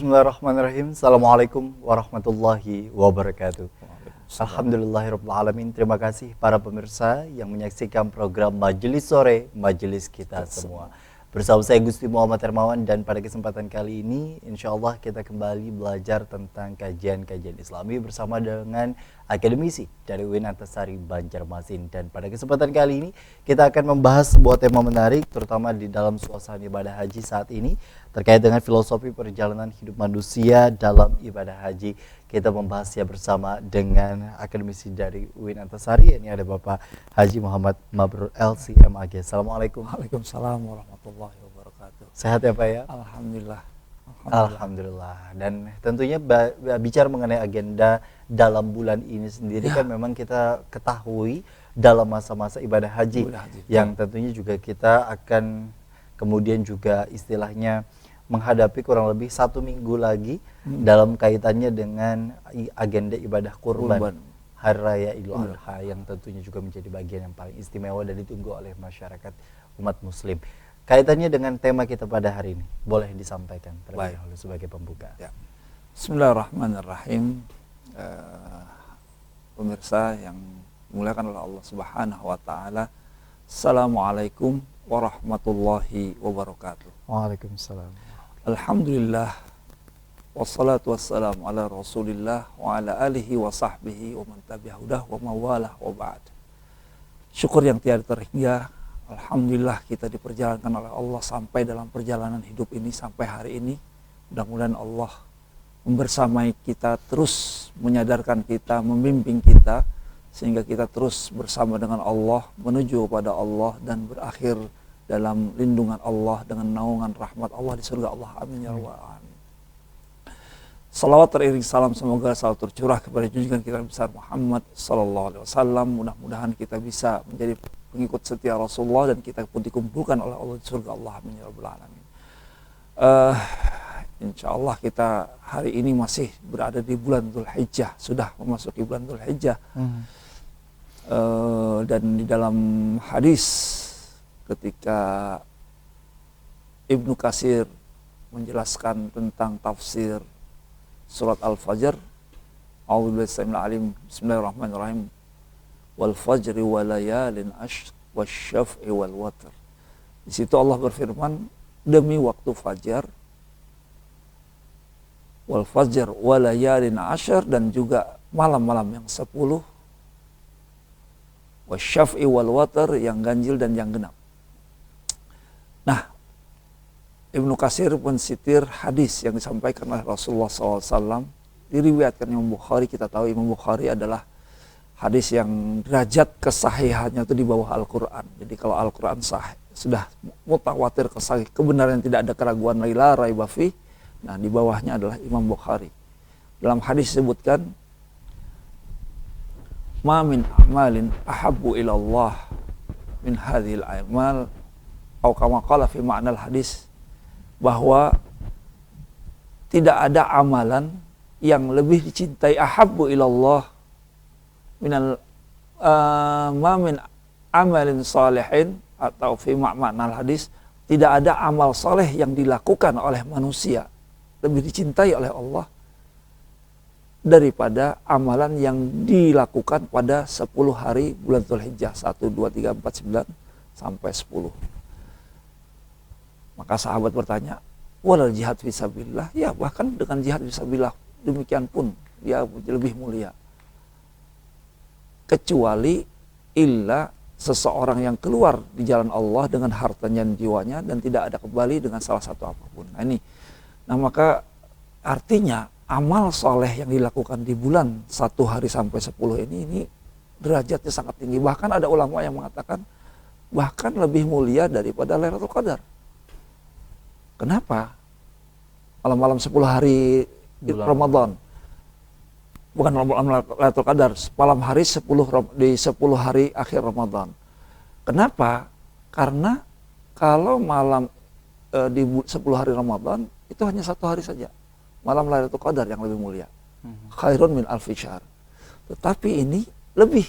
Bismillahirrahmanirrahim. Assalamualaikum warahmatullahi wabarakatuh. Alhamdulillahirabbil alamin. Terima kasih para pemirsa yang menyaksikan program Majelis Sore, Majelis kita semua. Bersama saya Gusti Muhammad Hermawan, dan pada kesempatan kali ini insyaallah kita kembali belajar tentang kajian-kajian Islami bersama dengan akademisi dari UIN Antasari Banjarmasin. Dan pada kesempatan kali ini kita akan membahas sebuah tema menarik, terutama di dalam suasana ibadah haji saat ini, terkait dengan filosofi perjalanan hidup manusia dalam ibadah haji. Kita membahasnya bersama dengan akademisi dari UIN Antasari. Ini ada Bapak Haji Muhammad Mabrur LCMAG. Assalamualaikum. Waalaikumsalam warahmatullahi wabarakatuh. Sehat ya Pak ya? Alhamdulillah. Alhamdulillah. Dan tentunya bicara mengenai agenda dalam bulan ini sendiri kan memang kita ketahui dalam masa-masa ibadah haji, yang tentunya juga kita akan kemudian juga istilahnya menghadapi kurang lebih 1 minggu lagi dalam kaitannya dengan agenda ibadah kurban Hari Raya Idul Adha, yang tentunya juga menjadi bagian yang paling istimewa dan ditunggu oleh masyarakat umat muslim. Kaitannya dengan tema kita pada hari ini, boleh disampaikan terlebih dahulu sebagai pembuka. Ya. Bismillahirrahmanirrahim. Pemirsa yang dimuliakan oleh Allah Subhanahu wa taala. Assalamualaikum warahmatullahi wabarakatuh. Waalaikumsalam. Alhamdulillah, wassalatu wassalamu ala rasulillah wa ala alihi wa sahbihi wa man tabi'ahudah wa mawalah wa ba'd. Syukur yang tiada terhingga, alhamdulillah kita diperjalankan oleh Allah sampai dalam perjalanan hidup ini sampai hari ini. Mudah-mudahan Allah membersamai kita, terus menyadarkan kita, membimbing kita, sehingga kita terus bersama dengan Allah, menuju kepada Allah dan berakhir dalam lindungan Allah dengan naungan rahmat Allah di surga Allah. Amin ya rabbal alamin. Salawat teriring salam semoga selalu tercurah kepada junjungan kita besar Muhammad sallallahu alaihi wasallam. Mudah-mudahan kita bisa menjadi pengikut setia Rasulullah dan kita pun dikumpulkan oleh Allah di surga Allah. Amin ya rabbal alamin. Insyaallah kita hari ini masih berada di bulan Dzulhijjah, sudah memasuki bulan Dzulhijjah. Dan di dalam hadis ketika Ibnu Katsir menjelaskan tentang tafsir surat Al-Fajr, A'udzubillahi Bismillahirrahmanirrahim. Wal fajri wa layalin ashr wasyaf'i wal watr. Di situ Allah berfirman, demi waktu fajar, wal fajr wa layalin ashr, dan juga malam-malam yang 10, wasyaf'i wal watr, yang ganjil dan yang genap. Nah, Ibnu Katsir mensitir hadis yang disampaikan oleh Rasulullah SAW, diriwayatkan Imam Bukhari. Kita tahu Imam Bukhari adalah hadis yang derajat kesahihannya itu di bawah Al-Quran. Jadi kalau Al-Quran sahih, sudah mutawatir kesahih, kebenaran tidak ada keraguan lagi, la raiba fi. Nah, di bawahnya adalah Imam Bukhari. Dalam hadis disebutkan, ma min amalin ahabbu ilallah min hadhil amal, atau kama qala fi ma'nal hadis, bahwa tidak ada amalan yang lebih dicintai, ahabbu ilallah minal ma min amalin salihin, atau fi ma'nal hadis, tidak ada amal soleh yang dilakukan oleh manusia lebih dicintai oleh Allah daripada amalan yang dilakukan pada 10 hari bulan Dzulhijjah, 1, 2, 3, 4, 9 sampai 10. Maka sahabat bertanya, walal jihad fisabilillah, ya bahkan dengan jihad fisabilillah demikian pun dia lebih mulia. Kecuali illa seseorang yang keluar di jalan Allah dengan hartanya dan jiwanya dan tidak ada kembali dengan salah satu apapun. Nah ini, maka artinya amal soleh yang dilakukan di bulan 1 hari sampai 10 ini derajatnya sangat tinggi. Bahkan ada ulama yang mengatakan bahkan lebih mulia daripada Lailatul Qadar. Kenapa? Malam-malam 10 hari Ramadan. Bukan malam Lailatul Qadar, malam hari 10 hari akhir Ramadan. Kenapa? Karena kalau malam di 10 hari Ramadan itu hanya 1 hari saja. Malam Lailatul Qadar yang lebih mulia. Khairun min alfi syahr. Tetapi ini lebih,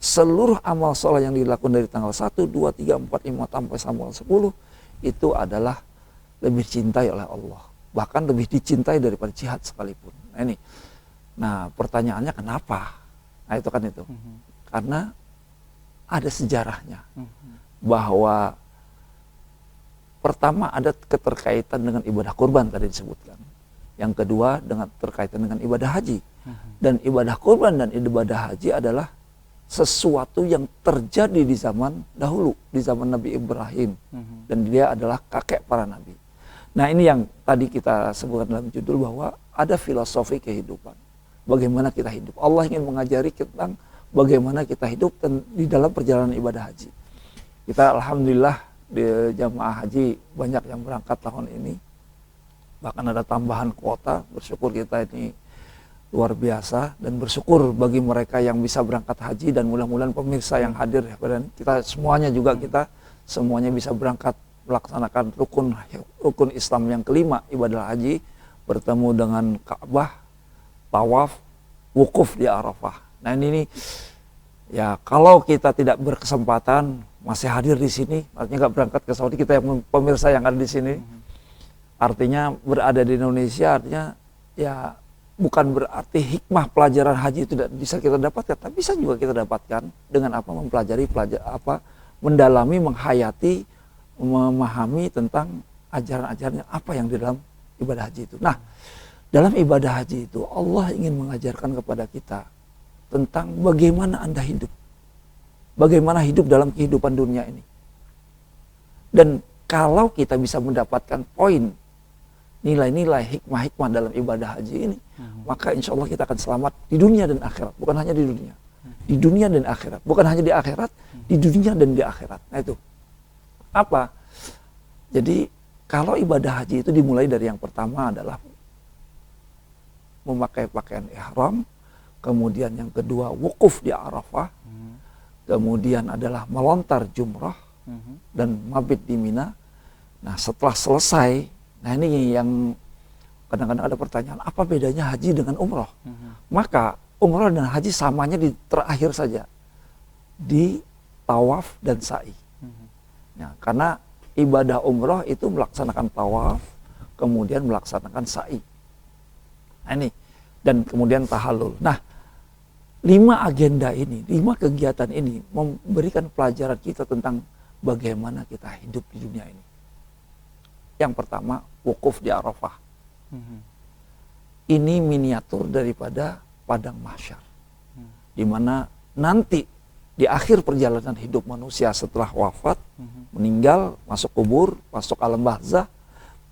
seluruh amal soleh yang dilakukan dari tanggal 1, 2, 3, 4, 5 sampai 10 itu adalah lebih dicintai oleh Allah. bahkan lebih dicintai daripada jihad sekalipun. Nah ini, nah pertanyaannya kenapa? Nah itu kan itu, karena ada sejarahnya, bahwa pertama ada keterkaitan dengan ibadah kurban tadi disebutkan, yang kedua dengan terkaitan dengan ibadah haji, dan ibadah kurban dan ibadah haji adalah sesuatu yang terjadi di zaman dahulu, di zaman Nabi Ibrahim, dan dia adalah kakek para nabi. Nah ini yang tadi kita sebutkan dalam judul, bahwa ada filosofi kehidupan, bagaimana kita hidup. Allah ingin mengajari tentang bagaimana kita hidup di dalam perjalanan ibadah haji. Kita alhamdulillah di jamaah haji banyak yang berangkat tahun ini, bahkan ada tambahan kuota, bersyukur kita ini luar biasa, dan bersyukur bagi mereka yang bisa berangkat haji, dan mudah-mudahan pemirsa yang hadir, dan kita semuanya juga, kita semuanya bisa berangkat melaksanakan rukun Islam yang kelima, ibadah haji, bertemu dengan Ka'bah, tawaf, wukuf di Arafah. Nah ini ya, kalau kita tidak berkesempatan masih hadir di sini, artinya nggak berangkat ke Saudi, kita yang pemirsa yang ada di sini, artinya berada di Indonesia, artinya ya bukan berarti hikmah pelajaran haji itu tidak bisa kita dapatkan, tapi bisa juga kita dapatkan dengan apa, mempelajari, mendalami, menghayati, memahami tentang ajaran-ajarannya apa yang di dalam ibadah haji itu. Nah, dalam ibadah haji itu Allah ingin mengajarkan kepada kita tentang bagaimana Anda hidup, bagaimana hidup dalam kehidupan dunia ini. Dan kalau kita bisa mendapatkan poin, nilai-nilai, hikmah-hikmah dalam ibadah haji ini, maka insya Allah kita akan selamat di dunia dan akhirat. Bukan hanya di dunia, di dunia dan akhirat. Bukan hanya di akhirat, di dunia dan di akhirat. Nah itu apa? Jadi kalau ibadah haji itu dimulai dari yang pertama adalah memakai pakaian ihram, kemudian yang kedua wukuf di Arafah, kemudian adalah melontar jumrah dan mabit di Mina. Nah setelah selesai, nah ini yang kadang-kadang ada pertanyaan, apa bedanya haji dengan umroh? Maka umroh dan haji samanya di terakhir saja, di tawaf dan sa'i. Nah, karena ibadah umroh itu melaksanakan tawaf, kemudian melaksanakan sa'i. Nah ini, dan kemudian tahallul. Nah 5 agenda ini, 5 kegiatan ini memberikan pelajaran kita tentang bagaimana kita hidup di dunia ini. Yang pertama, wukuf di Arafah. Ini miniatur daripada padang mahsyar, di mana nanti di akhir perjalanan hidup manusia setelah wafat, meninggal, masuk kubur, masuk alam barzah,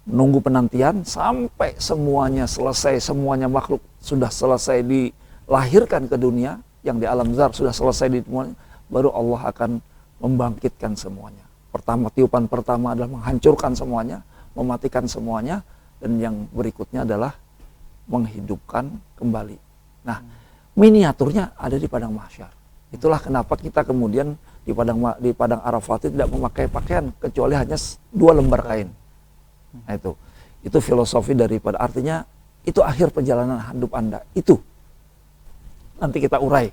menunggu penantian sampai semuanya selesai, semuanya makhluk sudah selesai dilahirkan ke dunia, yang di alam zar sudah selesai di dunia, baru Allah akan membangkitkan semuanya. Pertama, tiupan pertama adalah menghancurkan semuanya, mematikan semuanya, dan yang berikutnya adalah menghidupkan kembali. Nah, miniaturnya ada di padang mahsyar. Itulah kenapa kita kemudian di padang Arafat itu tidak memakai pakaian kecuali hanya 2 lembar kain. Nah itu filosofi daripada, artinya itu akhir perjalanan hidup Anda. Itu nanti kita urai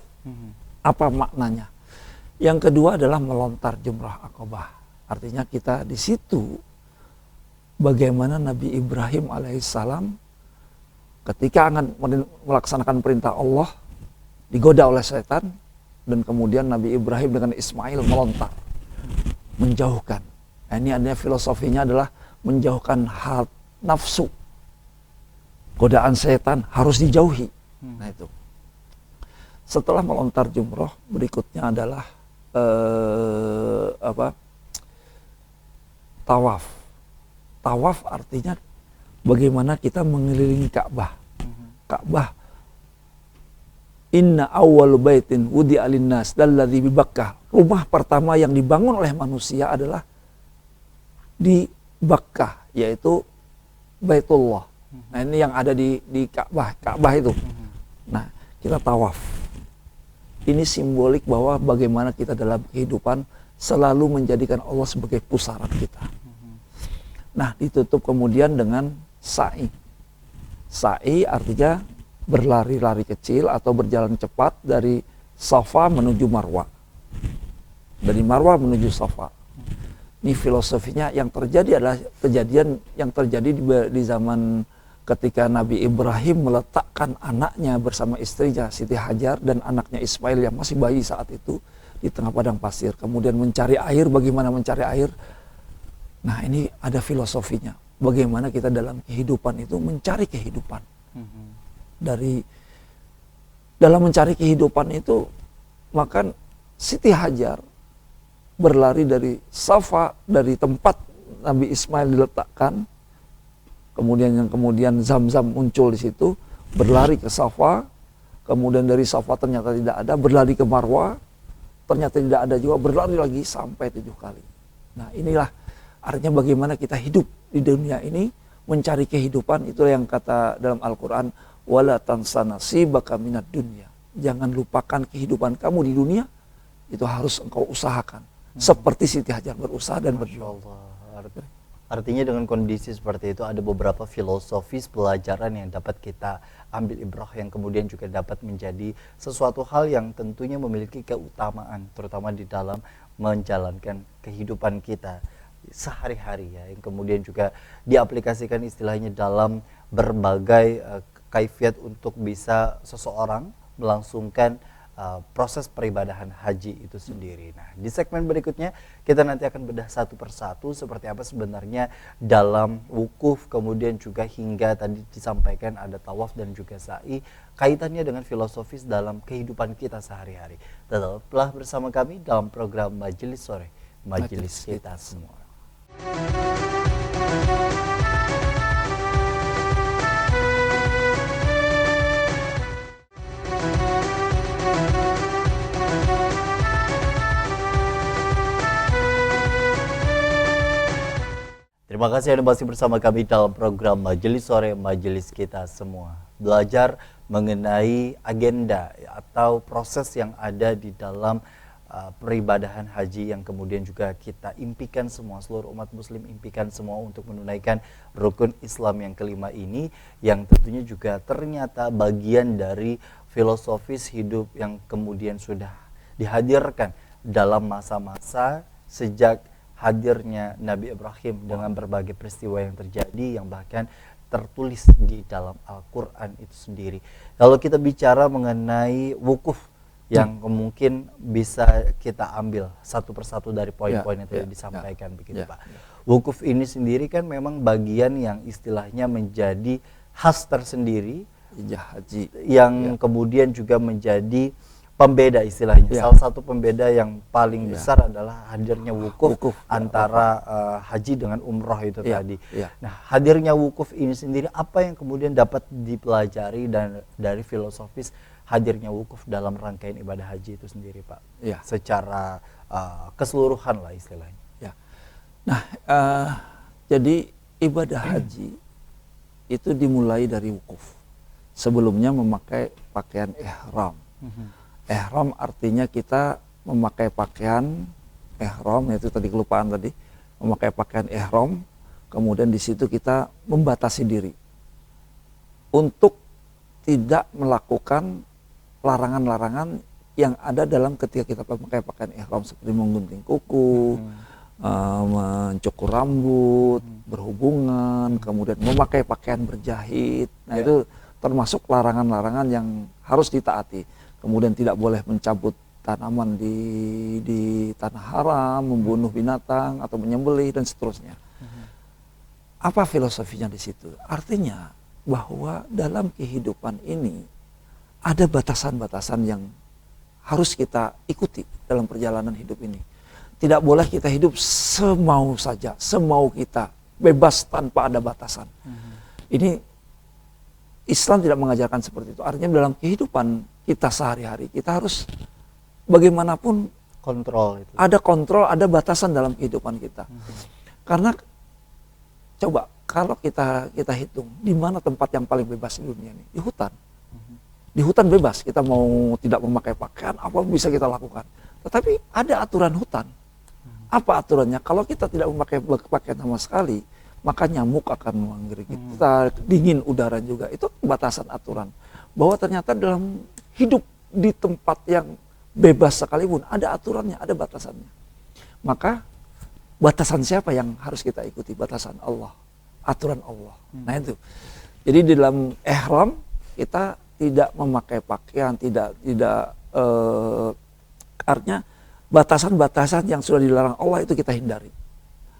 apa maknanya. Yang kedua adalah melontar jumrah Aqabah. Artinya kita di situ bagaimana Nabi Ibrahim alaihissalam ketika akan melaksanakan perintah Allah digoda oleh setan, dan kemudian Nabi Ibrahim dengan Ismail melontar, menjauhkan. Nah, ini adanya filosofinya adalah menjauhkan hal nafsu, godaan setan harus dijauhi. Nah itu. Setelah melontar jumroh, berikutnya adalah tawaf. Tawaf artinya bagaimana kita mengelilingi Ka'bah. Ka'bah, inna awwalu baitin wudi'a linnas dalladzi bi Bakkah. Rumah pertama yang dibangun oleh manusia adalah di Bakkah, yaitu Baitullah. Nah, ini yang ada di Ka'bah itu. Nah, kita tawaf. Ini simbolik bahwa bagaimana kita dalam kehidupan selalu menjadikan Allah sebagai pusaran kita. Nah, ditutup kemudian dengan sa'i. Sa'i artinya berlari-lari kecil atau berjalan cepat dari Safa menuju Marwa. Dari Marwa menuju Safa. Ini filosofinya yang terjadi adalah kejadian yang terjadi di zaman ketika Nabi Ibrahim meletakkan anaknya bersama istrinya Siti Hajar dan anaknya Ismail yang masih bayi saat itu di tengah padang pasir. Kemudian mencari air, bagaimana mencari air. Nah ini ada filosofinya. Bagaimana kita dalam kehidupan itu mencari kehidupan. Dalam mencari kehidupan itu, maka Siti Hajar berlari dari Safa, dari tempat Nabi Ismail diletakkan, kemudian Zam-Zam muncul di situ, berlari ke Safa, kemudian dari Safa ternyata tidak ada, berlari ke Marwa, ternyata tidak ada juga, berlari lagi sampai 7 kali. Nah inilah artinya bagaimana kita hidup di dunia ini, mencari kehidupan. Itulah yang kata dalam Al-Quran, wala tansa nasibaka minad dunya. Jangan lupakan kehidupan kamu di dunia, itu harus engkau usahakan. Seperti Siti Hajar berusaha dan berjuang. Artinya dengan kondisi seperti itu ada beberapa filosofis pelajaran yang dapat kita ambil ibrah, yang kemudian juga dapat menjadi sesuatu hal yang tentunya memiliki keutamaan, terutama di dalam menjalankan kehidupan kita sehari-hari ya, yang kemudian juga diaplikasikan istilahnya dalam berbagai kaifiat untuk bisa seseorang melangsungkan proses peribadahan haji itu sendiri. Nah, di segmen berikutnya kita nanti akan bedah satu persatu seperti apa sebenarnya dalam wukuf, kemudian juga hingga tadi disampaikan ada tawaf dan juga sa'i, kaitannya dengan filosofis dalam kehidupan kita sehari-hari. Tetaplah bersama kami dalam program Majelis Sore, Majelis Kita Semua. Terima kasih Anda masih bersama kami dalam program Majelis Sore, Majelis Kita Semua. Belajar mengenai agenda atau proses yang ada di dalam peribadahan haji yang kemudian juga kita impikan semua, seluruh umat muslim impikan semua untuk menunaikan rukun Islam yang kelima ini, yang tentunya juga ternyata bagian dari filosofis hidup yang kemudian sudah dihadirkan dalam masa-masa sejak hadirnya Nabi Ibrahim dengan berbagai peristiwa yang terjadi yang bahkan tertulis di dalam Al-Quran itu sendiri. Kalau kita bicara mengenai wukuf yang mungkin bisa kita ambil satu persatu dari poin-poin yang tadi disampaikan begitu Pak. Wukuf ini sendiri kan memang bagian yang istilahnya menjadi khas tersendiri haji yang kemudian juga menjadi pembeda istilahnya. Salah satu pembeda yang paling besar adalah hadirnya wukuf antara haji dengan umroh itu tadi. Nah, hadirnya wukuf ini sendiri apa yang kemudian dapat dipelajari dan dari filosofis hadirnya wukuf dalam rangkaian ibadah haji itu sendiri Pak? Secara keseluruhan lah istilahnya. Nah, jadi ibadah haji itu dimulai dari wukuf. Sebelumnya memakai pakaian ihram. Ihram artinya kita memakai pakaian ihram, yaitu tadi kelupaan tadi, memakai pakaian ihram, kemudian di situ kita membatasi diri untuk tidak melakukan larangan-larangan yang ada dalam ketika kita memakai pakaian ihram, seperti menggunting kuku, mencukur rambut, berhubungan, kemudian memakai pakaian berjahit. Nah itu termasuk larangan-larangan yang harus ditaati. Kemudian tidak boleh mencabut tanaman di tanah haram, membunuh binatang atau menyembelih dan seterusnya. Apa filosofinya di situ? Artinya bahwa dalam kehidupan ini ada batasan-batasan yang harus kita ikuti dalam perjalanan hidup ini. Tidak boleh kita hidup semau saja, semau kita, bebas tanpa ada batasan. Ini Islam tidak mengajarkan seperti itu. Artinya dalam kehidupan kita sehari-hari, kita harus bagaimanapun kontrol itu. Ada kontrol, ada batasan dalam kehidupan kita. Karena coba kalau kita hitung di mana tempat yang paling bebas di dunia ini? Di hutan. Di hutan bebas, kita mau tidak memakai pakaian, apa bisa kita lakukan. Tetapi ada aturan hutan. Apa aturannya? Kalau kita tidak memakai pakaian sama sekali, maka nyamuk akan menggigit kita, dingin udara juga. Itu batasan aturan. Bahwa ternyata dalam hidup di tempat yang bebas sekalipun ada aturannya, ada batasannya. Maka batasan siapa yang harus kita ikuti? Batasan Allah, aturan Allah. Nah itu. Jadi di dalam ihram kita tidak memakai pakaian, tidak artinya batasan-batasan yang sudah dilarang Allah itu kita hindari.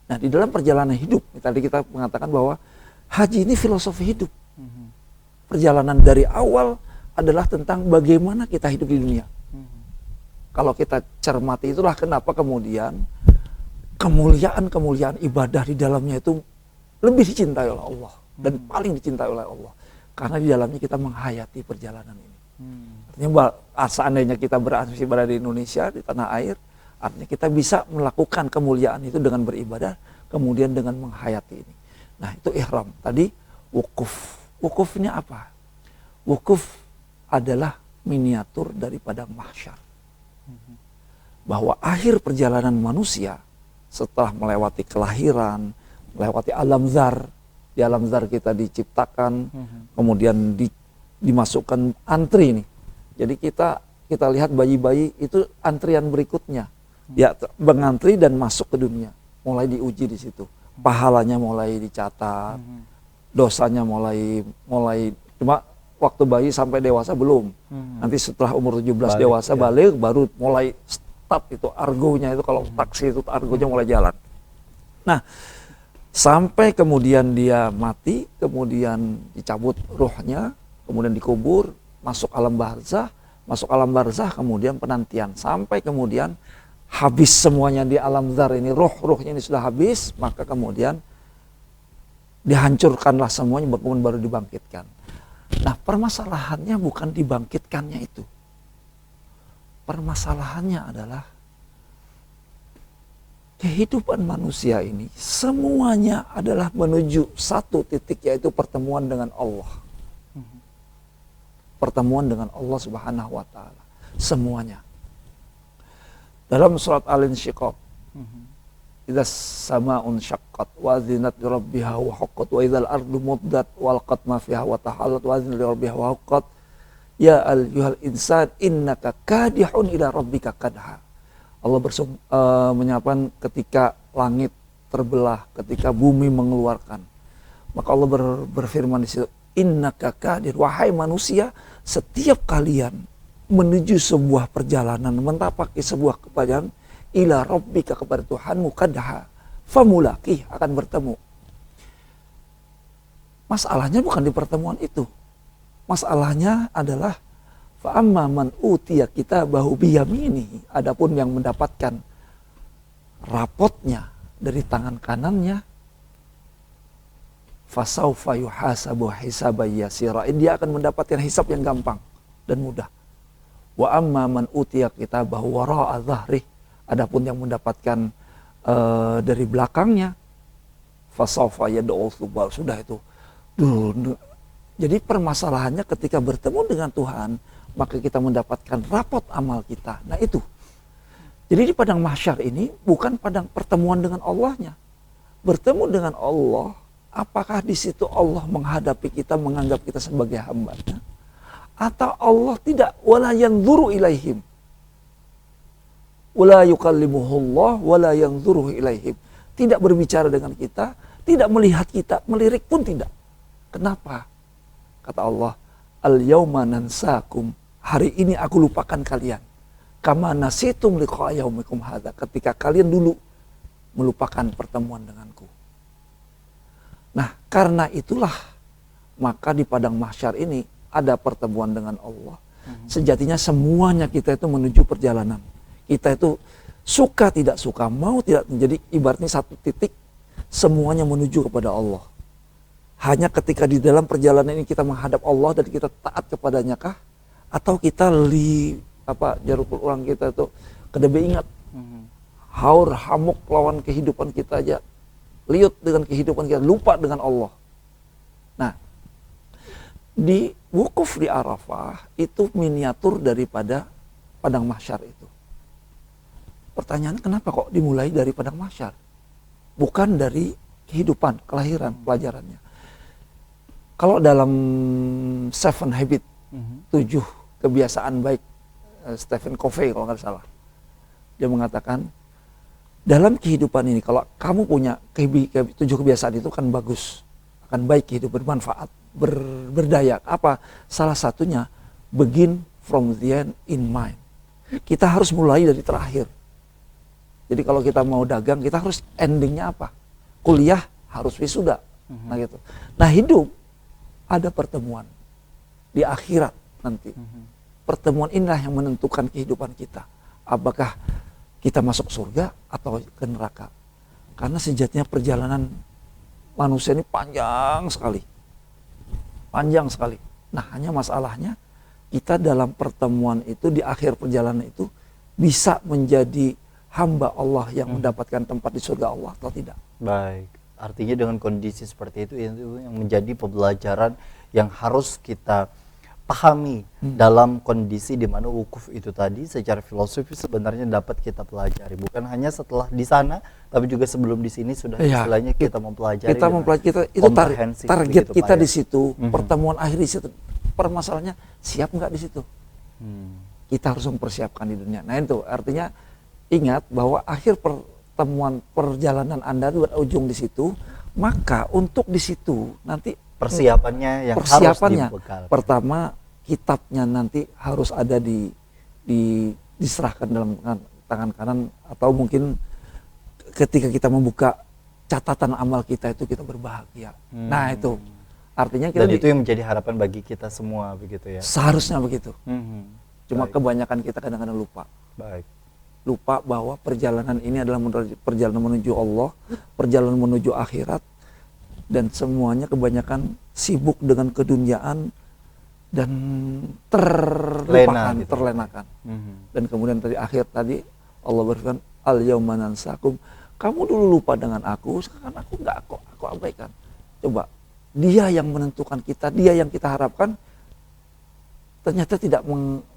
Nah di dalam perjalanan hidup, tadi kita mengatakan bahwa haji ini filosofi hidup. Perjalanan dari awal adalah tentang bagaimana kita hidup di dunia. Kalau kita cermati, itulah kenapa kemudian kemuliaan ibadah di dalamnya itu lebih dicintai oleh Allah dan paling dicintai oleh Allah, karena di dalamnya kita menghayati perjalanan ini. Artinya seandainya kita berada di Indonesia, di tanah air, artinya kita bisa melakukan kemuliaan itu dengan beribadah, kemudian dengan menghayati ini. Nah itu ihram. Tadi wukuf. Wukufnya apa? Wukuf adalah miniatur daripada mahsyar. Bahwa akhir perjalanan manusia setelah melewati kelahiran, melewati alam zar, di alam zar kita diciptakan, kemudian dimasukkan antri nih. Jadi kita lihat bayi-bayi itu antrian berikutnya, dia mengantri dan masuk ke dunia, mulai diuji di situ, pahalanya mulai dicatat, dosanya mulai cuma waktu bayi sampai dewasa belum, nanti setelah umur 17 dewasa balik baru mulai start itu argonya itu, kalau taksi itu argonya mulai jalan. Nah sampai kemudian dia mati, kemudian dicabut ruhnya, kemudian dikubur, masuk alam barzah, kemudian penantian, sampai kemudian habis semuanya di alam zar ini, ruhnya ini sudah habis, maka kemudian dihancurkanlah semuanya, kemudian baru dibangkitkan. Nah permasalahannya bukan dibangkitkannya itu, permasalahannya adalah kehidupan manusia ini semuanya adalah menuju satu titik, yaitu pertemuan dengan Allah. Pertemuan dengan Allah Subhanahu wa taala. Semuanya. Dalam surat Al-Insyiqaq, idza samaa'un syaqqat wa adzinat li rabbiha wa haqqat wa idzal ardu muddat wa alqat ma fiha wa tahallat wa adzinat li rabbiha wa haqqat ya ayyuhal insan innaka kadihun ila rabbika kadha. Allah menyampaikan ketika langit terbelah, ketika bumi mengeluarkan. Maka Allah berfirman di situ, innaka kadir, wahai manusia, setiap kalian menuju sebuah perjalanan, mentapaki sebuah perjalanan, ila rabbika, kepada Tuhanmu, kadha, famulaki, akan bertemu. Masalahnya bukan di pertemuan itu. Masalahnya adalah fa'amma man utiya kitabahu biyaminihi, adapun yang mendapatkan rapotnya dari tangan kanannya, fasaufa yuhasabu hisaban yasira, dia akan mendapatkan hisab yang gampang dan mudah. Wa amma man utiya kitabahu wara'a dhahri, adapun yang mendapatkan dari belakangnya, fasaufa yad'u thubur, sudah itu. Jadi permasalahannya ketika bertemu dengan Tuhan, maka kita mendapatkan rapot amal kita. Nah itu. Jadi di padang mahsyar ini bukan padang pertemuan dengan Allahnya. Bertemu dengan Allah, apakah di situ Allah menghadapi kita, menganggap kita sebagai hambanya? Atau Allah tidak, wala yanzuru ilaihim. Wala yukallimuhullah, wala yanzuru ilaihim. Tidak berbicara dengan kita, tidak melihat kita, melirik pun tidak. Kenapa? Kata Allah, al-yawma nansakum, hari ini aku lupakan kalian. Kama nasitum liqa'a yaumikum hadza, ketika kalian dulu melupakan pertemuan denganku. Nah, karena itulah maka di padang mahsyar ini ada pertemuan dengan Allah. Sejatinya semuanya kita itu menuju perjalanan. Kita itu suka tidak suka, mau tidak, jadi ibaratnya satu titik semuanya menuju kepada Allah. Hanya ketika di dalam perjalanan ini kita menghadap Allah dan kita taat kepadanya kah? Atau kita jarukul orang kita itu kedebe ingat haur hamuk lawan kehidupan kita aja, liut dengan kehidupan kita, lupa dengan Allah. Nah, di wukuf di Arafah itu miniatur daripada padang mahsyar itu. Pertanyaannya, kenapa kok dimulai dari padang mahsyar, bukan dari kehidupan, kelahiran, pelajarannya? Kalau dalam Seven Habits, 7 kebiasaan baik, Stephen Covey kalau nggak salah, dia mengatakan dalam kehidupan ini kalau kamu punya 7 kebiasaan itu kan bagus, akan baik hidup, bermanfaat, berdaya. Apa? Salah satunya begin from the end in mind. Kita harus mulai dari terakhir. Jadi kalau kita mau dagang, kita harus endingnya apa? Kuliah harus wisuda. Nah gitu. Nah hidup ada pertemuan di akhirat nanti. Pertemuan inilah yang menentukan kehidupan kita. Apakah kita masuk surga atau ke neraka. Karena sejatinya perjalanan manusia ini panjang sekali. Panjang sekali. Nah hanya masalahnya kita dalam pertemuan itu, di akhir perjalanan itu bisa menjadi hamba Allah yang mendapatkan tempat di surga Allah atau tidak. Baik, artinya dengan kondisi seperti itu yang menjadi pembelajaran yang harus kita pahami dalam kondisi di mana wukuf itu tadi secara filosofi sebenarnya dapat kita pelajari, bukan hanya setelah di sana tapi juga sebelum di sini sudah istilahnya kita mempelajari. Kita mempelajari itu target kita di situ, pertemuan akhir di situ. Permasalahannya siap nggak di situ? Kita harus mempersiapkan di dunia. Nah itu artinya ingat bahwa akhir pertemuan perjalanan Anda itu berujung di situ, maka untuk di situ nanti persiapannya yang harus dibekal. Pertama, kitabnya nanti harus ada diserahkan dalam tangan kanan, atau mungkin ketika kita membuka catatan amal kita itu kita berbahagia. Nah itu artinya kita dan itu yang menjadi harapan bagi kita semua begitu ya. Seharusnya begitu. Cuma Baik. kebanyakan kita kadang-kadang lupa. Baik. Lupa bahwa perjalanan ini adalah perjalanan menuju Allah, perjalanan menuju akhirat. Dan semuanya kebanyakan sibuk dengan keduniaan dan terlenakan. Dan kemudian tadi akhir tadi Allah berfirman, al-yauma nansakum, kamu dulu lupa dengan aku, sekarang aku enggak, aku abaikan. Coba, dia yang menentukan kita, dia yang kita harapkan, ternyata tidak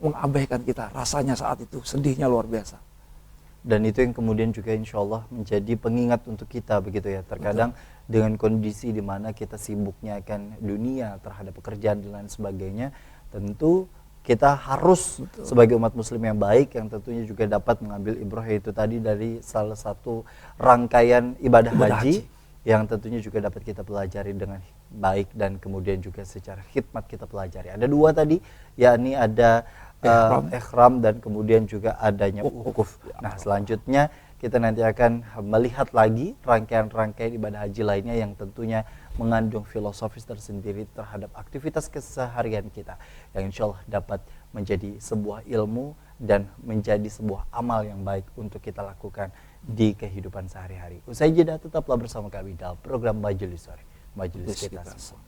mengabaikan kita. Rasanya saat itu sedihnya luar biasa. Dan itu yang kemudian juga insya Allah menjadi pengingat untuk kita begitu ya. Terkadang dengan kondisi di mana kita sibuknya akan dunia terhadap pekerjaan dan lain sebagainya, tentu kita harus sebagai umat muslim yang baik yang tentunya juga dapat mengambil ibrah itu tadi dari salah satu rangkaian ibadah haji yang tentunya juga dapat kita pelajari dengan baik dan kemudian juga secara khidmat kita pelajari. Ada dua tadi, yakni ada ihram dan kemudian juga adanya wukuf. Nah selanjutnya kita nanti akan melihat lagi rangkaian-rangkaian ibadah haji lainnya yang tentunya mengandung filosofis tersendiri terhadap aktivitas keseharian kita yang insya Allah dapat menjadi sebuah ilmu dan menjadi sebuah amal yang baik untuk kita lakukan di kehidupan sehari-hari. Usai jeda tetaplah bersama kami dalam program Majelis Sore, Majelis kita semua.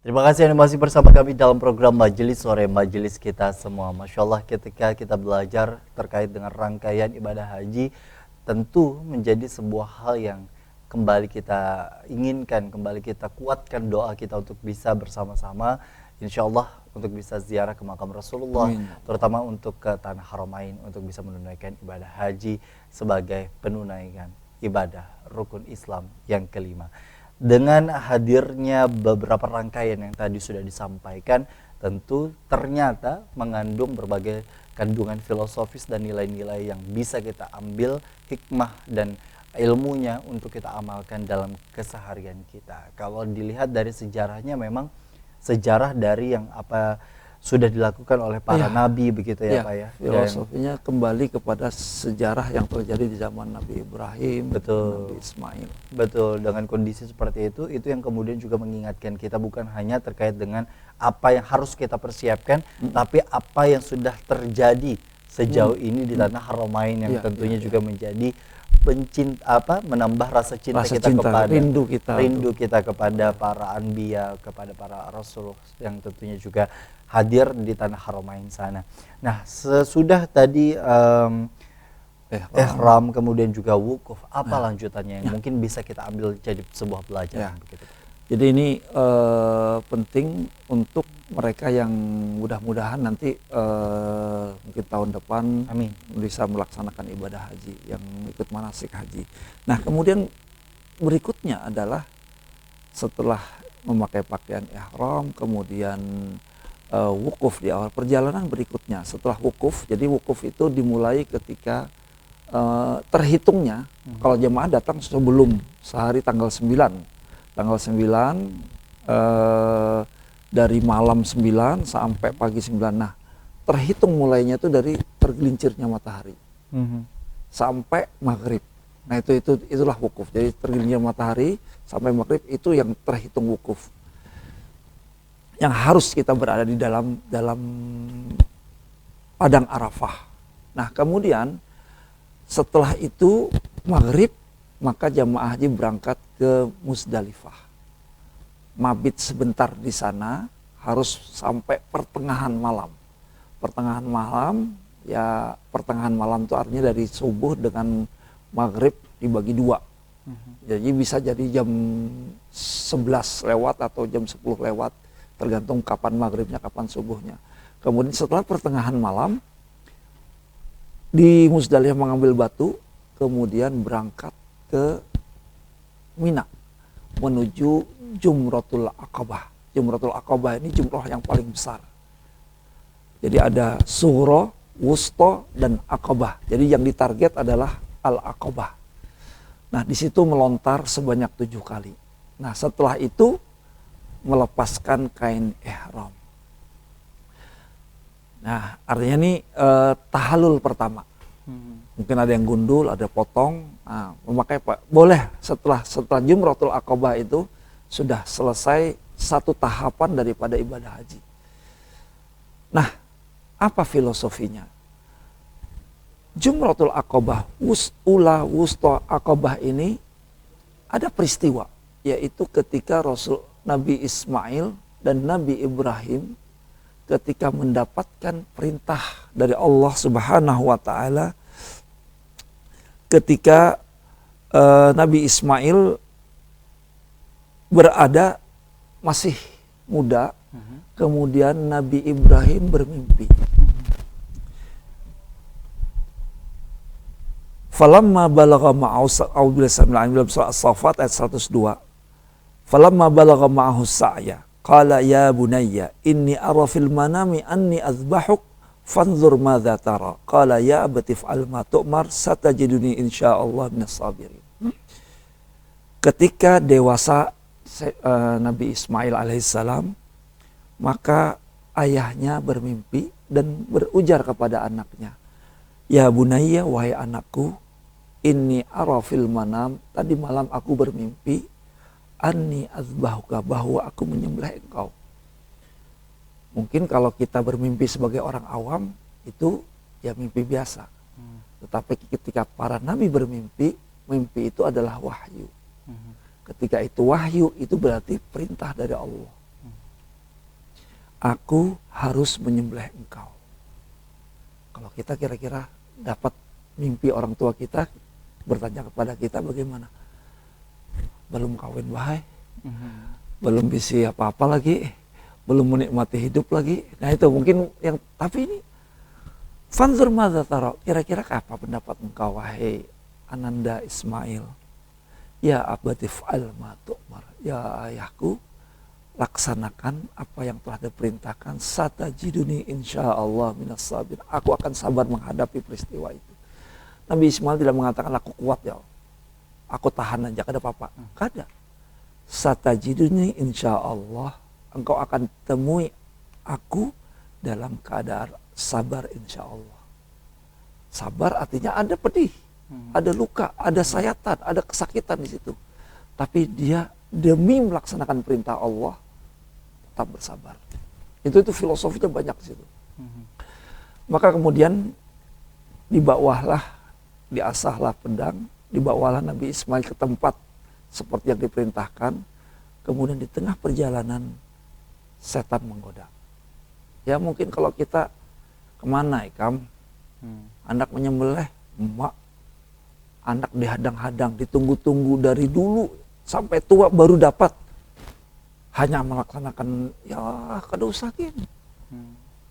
Terima kasih Anda masih bersama kami dalam program Majelis Sore, Majelis kita semua. Masya Allah ketika kita belajar terkait dengan rangkaian ibadah haji, tentu menjadi sebuah hal yang kembali kita inginkan, kembali kita kuatkan doa kita untuk bisa bersama-sama, insya Allah untuk bisa ziarah ke makam Rasulullah, terutama untuk ke Tanah Haramain, untuk bisa menunaikan ibadah haji sebagai penunaian ibadah rukun Islam yang kelima. Dengan hadirnya beberapa rangkaian yang tadi sudah disampaikan, tentu ternyata mengandung berbagai kandungan filosofis dan nilai-nilai yang bisa kita ambil hikmah dan ilmunya untuk kita amalkan dalam keseharian kita. Kalau dilihat dari sejarahnya, memang sejarah dari yang apa sudah dilakukan oleh para nabi begitu ya Pak ya. Filosofinya kembali kepada sejarah yang terjadi di zaman Nabi Ibrahim, Nabi Ismail. Betul, dengan kondisi seperti itu yang kemudian juga mengingatkan kita bukan hanya terkait dengan apa yang harus kita persiapkan, tapi apa yang sudah terjadi sejauh ini di Tanah Haramain yang tentunya juga menjadi menambah rasa cinta kita kepada rindu kita kepada para anbiya, kepada para rasul yang tentunya juga hadir di Tanah Haramain sana. Nah, sesudah tadi ihram kemudian juga wukuf, apa lanjutannya yang mungkin bisa kita ambil jadi sebuah pelajaran begitu. Jadi ini penting untuk mereka yang mudah-mudahan nanti mungkin tahun depan Amin. bisa melaksanakan ibadah haji, yang ikut manasik haji. Nah kemudian berikutnya adalah setelah memakai pakaian ihram, kemudian wukuf di awal perjalanan berikutnya. Setelah wukuf, jadi wukuf itu dimulai ketika terhitungnya kalau jemaah datang sebelum sehari tanggal 9. Tanggal 9 dari malam 9 sampai pagi 9. Nah, terhitung mulainya itu dari tergelincirnya matahari sampai maghrib. Nah, itulah wukuf. Jadi tergelincir matahari sampai maghrib itu yang terhitung wukuf. Yang harus kita berada di dalam padang Arafah. Nah, kemudian setelah itu maghrib, maka jamaah haji berangkat ke Musdalifah. Mabit sebentar di sana, harus sampai pertengahan malam. Pertengahan malam itu artinya dari subuh dengan maghrib dibagi 2. Jadi bisa jadi jam 11 lewat atau jam 10 lewat, tergantung kapan maghribnya, kapan subuhnya. Kemudian setelah pertengahan malam, di Musdalifah mengambil batu, kemudian berangkat ke Mina menuju Jumratul Aqabah. Jumratul Aqabah ini jumrah yang paling besar. Jadi ada Sughra, Wusta, dan Aqabah. Jadi yang ditarget adalah Al-Aqabah. Nah, di situ melontar sebanyak 7 kali. Nah, setelah itu melepaskan kain ihram. Nah, artinya ini tahallul pertama. Mungkin ada yang gundul, ada potong. Nah, memakai boleh setelah Jumratul Aqabah itu sudah selesai satu tahapan daripada ibadah haji. Nah, apa filosofinya? Jumratul Aqabah, Wusta Aqabah ini ada peristiwa, yaitu ketika Nabi Ismail dan Nabi Ibrahim ketika mendapatkan perintah dari Allah Subhanahu wa taala, ketika Nabi Ismail berada masih muda, kemudian Nabi Ibrahim bermimpi. Falamma balagha ma'ahu As-Saffat ayat 102. Falamma balagha ma'ahu sa'ya qala ya bunayya inni ara fil manami anni azbahuk fanzur madza tara qala ya abati fa'al ma tu'mar satajiduni insyaallah minas sabirin. Ketika dewasa Nabi Ismail alaihissalam, maka ayahnya bermimpi dan berujar kepada anaknya, ya bunayya, wahai anakku, inni ara fil manam, tadi malam aku bermimpi, anni azbahuka, bahwa aku menyembelih engkau. Mungkin kalau kita bermimpi sebagai orang awam itu ya mimpi biasa. Tetapi ketika para nabi bermimpi, mimpi itu adalah wahyu. Ketika itu wahyu, itu berarti perintah dari Allah. Aku harus menyembelih engkau. Kalau kita kira-kira dapat mimpi orang tua kita bertanya kepada kita bagaimana? Belum kawin bahai, belum bisa apa-apa lagi, belum menikmati hidup lagi. Nah itu mungkin yang, tapi ini fanzur madza tara, kira-kira apa pendapat engkau wahai Ananda Ismail? Ya abati fa'al ma tu'mar, ya ayahku, laksanakan apa yang telah diperintahkan, satajiduni insyaallah minas sabirin, aku akan sabar menghadapi peristiwa itu. Nabi Ismail tidak mengatakan aku kuat ya, aku tahan aja, kada apa-apa. Kada. Satajiduni insyaallah, engkau akan temui aku dalam keadaan sabar insyaallah. Sabar artinya ada pedih, ada luka, ada sayatan, ada kesakitan di situ. Tapi dia demi melaksanakan perintah Allah tetap bersabar. Itu filosofinya banyak di situ. Maka kemudian diasahlah pedang, dibawalah Nabi Ismail ke tempat seperti yang diperintahkan. Kemudian di tengah perjalanan setan menggoda. Ya mungkin kalau kita kemana Ikam, anak menyembelih, emak, anak dihadang-hadang, ditunggu-tunggu dari dulu sampai tua baru dapat, hanya melaksanakan ya kada usah gini.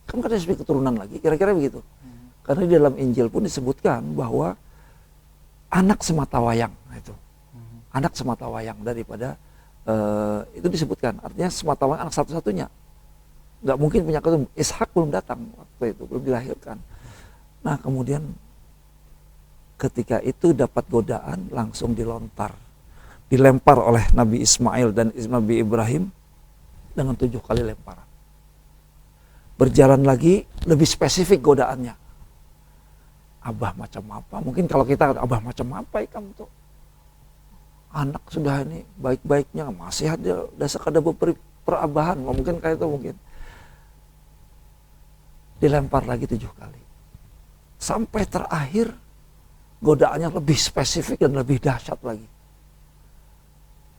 Kan kada sebagai keturunan lagi, kira-kira begitu. Karena di dalam Injil pun disebutkan bahwa anak semata wayang itu. Anak semata wayang daripada itu disebutkan. Artinya semata wayang anak satu-satunya. Nggak mungkin punya keturunan. Ishak belum datang waktu itu, belum dilahirkan. Nah, kemudian ketika itu dapat godaan langsung dilempar oleh Nabi Ismail dan Nabi Ibrahim dengan 7 kali lemparan. Berjalan lagi lebih spesifik godaannya. Abah macam apa? Mungkin kalau kita abah macam apa ya kamu tuh? Anak sudah ini baik-baiknya masih ada dasar kada perabahan, mungkin kayak itu mungkin. Dilempar lagi 7 kali. Sampai terakhir godaannya lebih spesifik dan lebih dahsyat lagi.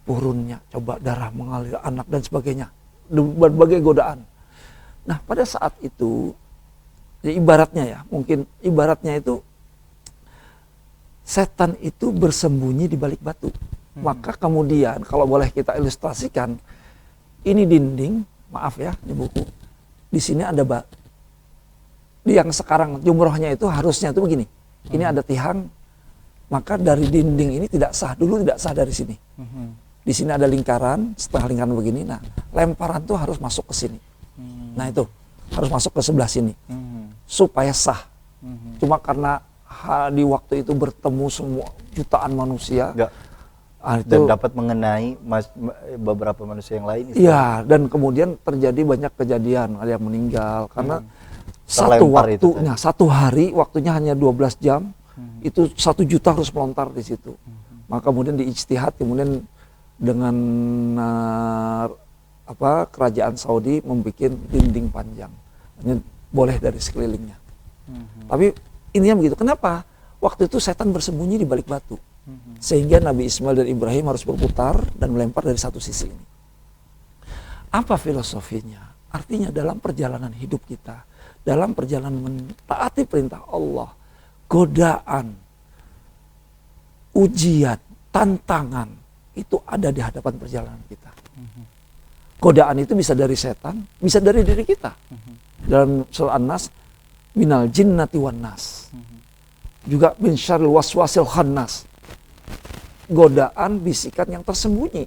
Purunnya, coba darah mengalir anak dan sebagainya. Berbagai godaan. Nah, pada saat itu ya ibaratnya ya, mungkin ibaratnya itu setan itu bersembunyi di balik batu. Maka kemudian kalau boleh kita ilustrasikan, ini dinding, maaf ya, ini buku. Di sini ada yang sekarang jumrohnya itu harusnya itu begini. Ini ada tiang, maka dari dinding ini tidak sah, dulu tidak sah dari sini. Di sini ada lingkaran, setengah lingkaran begini. Nah, lemparan tuh harus masuk ke sini. Nah, itu harus masuk ke sebelah sini. Supaya sah. Cuma karena di waktu itu bertemu semua jutaan manusia. Dan dapat mengenai beberapa manusia yang lain. Iya, dan kemudian terjadi banyak kejadian. Ada yang meninggal. Karena satu hari waktunya hanya 12 jam. Itu 1 juta harus melontar di situ. Maka kemudian diijtihad, kemudian dengan kerajaan Saudi membuat dinding panjang. Hanya boleh dari sekelilingnya. Tapi intinya begitu. Kenapa? Waktu itu setan bersembunyi di balik batu. Sehingga Nabi Ismail dan Ibrahim harus berputar dan melempar dari satu sisi ini. Apa filosofinya? Artinya dalam perjalanan hidup kita, dalam perjalanan mentaati perintah Allah, godaan, ujian, tantangan, itu ada di hadapan perjalanan kita. Godaan itu bisa dari setan, bisa dari diri kita. Dalam surah An-Nas, minal jinnati wan nas. Juga min syarril waswasil khannas. Godaan, bisikan yang tersembunyi.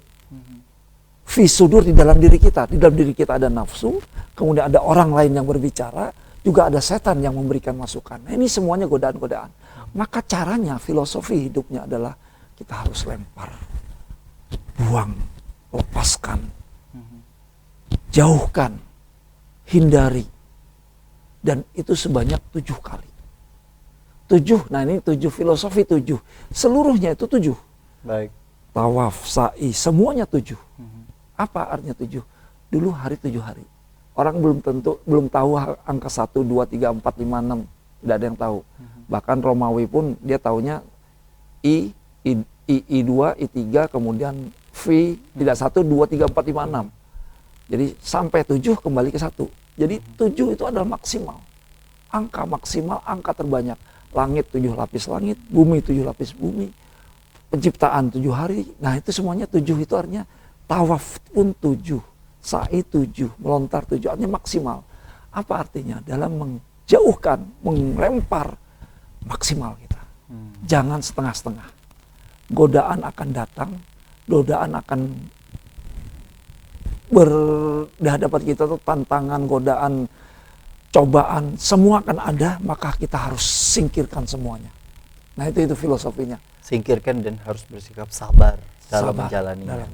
Fi sudur, di dalam diri kita. Di dalam diri kita ada nafsu, kemudian ada orang lain yang berbicara, juga ada setan yang memberikan masukan. Nah, ini semuanya godaan-godaan. Maka caranya, filosofi hidupnya adalah kita harus lempar, buang, lepaskan, jauhkan, hindari. Dan itu sebanyak 7 kali. 7, nah ini 7 filosofi 7. Seluruhnya itu 7. Baik. Tawaf, sa'i, semuanya 7. Apa artinya 7? Dulu hari 7 hari. Orang belum tahu angka 1, 2, 3, 4, 5, 6. Tidak ada yang tahu. Bahkan Romawi pun dia tahunya I2, I3, kemudian V, tidak 1, 2, 3, 4, 5, 6. Jadi sampai 7 kembali ke 1. Jadi 7 itu adalah maksimal. Angka maksimal, angka terbanyak. Langit 7 lapis langit, bumi 7 lapis bumi. Penciptaan 7 hari. Nah itu semuanya 7 itu artinya tawaf pun 7. Sa'i 7, melontar 7, artinya maksimal. Apa artinya? Dalam menjauhkan, melempar, maksimal kita. Jangan setengah-setengah. Godaan akan datang, godaan akan berhadapan kita tuh tantangan, godaan, cobaan, semua akan ada, maka kita harus singkirkan semuanya. Nah itu filosofinya. Singkirkan dan harus bersikap sabar dalam menjalaninya.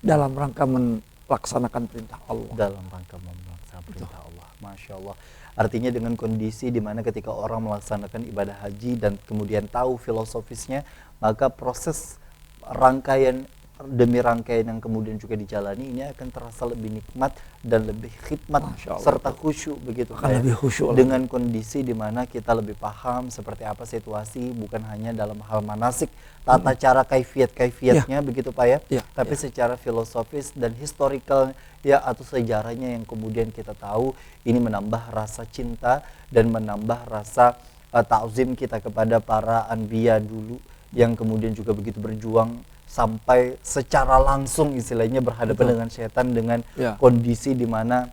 Dalam rangka melaksanakan perintah Allah. Dalam rangka melaksanakan perintah Allah. Masya Allah. Artinya dengan kondisi di mana ketika orang melaksanakan ibadah haji dan kemudian tahu filosofisnya, maka proses rangkaian demi rangkaian yang kemudian juga dijalani ini akan terasa lebih nikmat dan lebih khidmat serta khusyuk begitu kan, lebih khusyuk dengan kondisi di mana kita lebih paham seperti apa situasi, bukan hanya dalam hal manasik tata cara kaifiatnya begitu Pak ya, tapi secara filosofis dan historical ya atau sejarahnya yang kemudian kita tahu ini menambah rasa cinta dan menambah rasa ta'zim kita kepada para anbiya dulu yang kemudian juga begitu berjuang sampai secara langsung istilahnya berhadapan dengan setan dengan kondisi di mana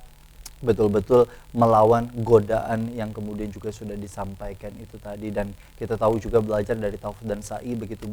betul-betul melawan godaan yang kemudian juga sudah disampaikan itu tadi. Dan kita tahu juga belajar dari Tauf dan Sa'i, begitu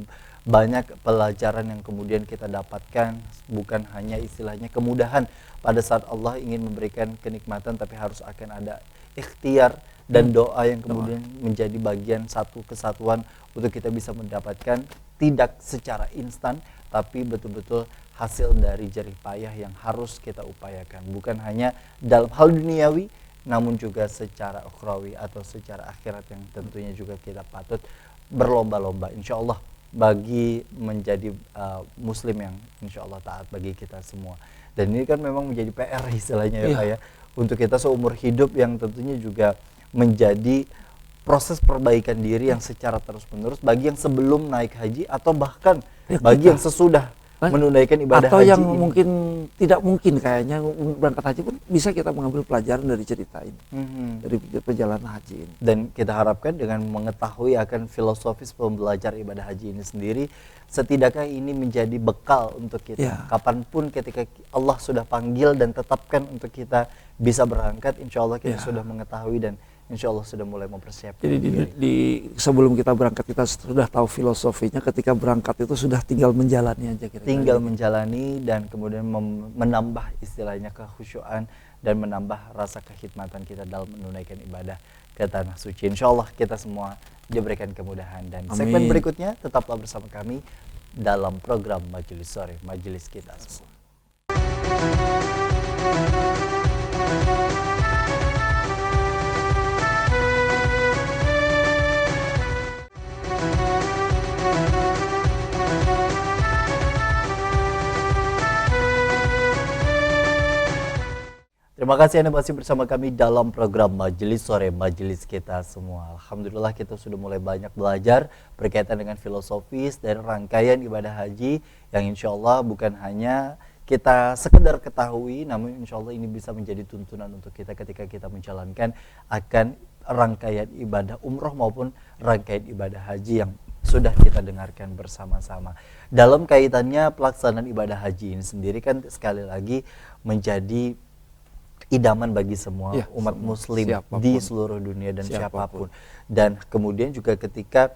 banyak pelajaran yang kemudian kita dapatkan, bukan hanya istilahnya kemudahan pada saat Allah ingin memberikan kenikmatan, tapi harus akan ada ikhtiar dan doa yang kemudian menjadi bagian satu kesatuan untuk kita bisa mendapatkan, tidak secara instan tapi betul-betul hasil dari jerih payah yang harus kita upayakan, bukan hanya dalam hal duniawi namun juga secara ukhrawi atau secara akhirat yang tentunya juga kita patut berlomba-lomba insya Allah bagi menjadi muslim yang insya Allah taat bagi kita semua. Dan ini kan memang menjadi PR istilahnya ya Pak ya, untuk kita seumur hidup, yang tentunya juga menjadi proses perbaikan diri yang secara terus-menerus bagi yang sebelum naik haji atau bahkan bagi yang sesudah menunaikan ibadah atau haji yang ini. mungkin tidak mungkin kayaknya berangkat haji pun bisa kita mengambil pelajaran dari cerita ini, dari perjalanan haji ini. Dan kita harapkan dengan mengetahui akan filosofis pembelajar ibadah haji ini sendiri, setidaknya ini menjadi bekal untuk kita kapanpun ketika Allah sudah panggil dan tetapkan untuk kita bisa berangkat, insya Allah kita sudah mengetahui dan insya Allah sudah mulai mempersiapkan. Jadi sebelum kita berangkat kita sudah tahu filosofinya, ketika berangkat itu sudah tinggal menjalani aja kira-kira. Tinggal menjalani dan kemudian menambah istilahnya kekhusyuan dan menambah rasa kekhidmatan kita dalam menunaikan ibadah ke tanah suci. Insya Allah kita semua diberikan kemudahan. Dan segmen berikutnya tetaplah bersama kami dalam program Majelis Sore, Majelis Kita Semua. Terima kasih Anda masih bersama kami dalam program Majelis Sore, Majelis Kita Semua. Alhamdulillah kita sudah mulai banyak belajar berkaitan dengan filosofis dari rangkaian ibadah haji yang insya Allah bukan hanya kita sekedar ketahui, namun insya Allah ini bisa menjadi tuntunan untuk kita ketika kita menjalankan akan rangkaian ibadah umroh maupun rangkaian ibadah haji yang sudah kita dengarkan bersama-sama. Dalam kaitannya pelaksanaan ibadah haji ini sendiri kan sekali lagi menjadi idaman bagi semua umat muslim di seluruh dunia dan siapapun. Dan kemudian juga ketika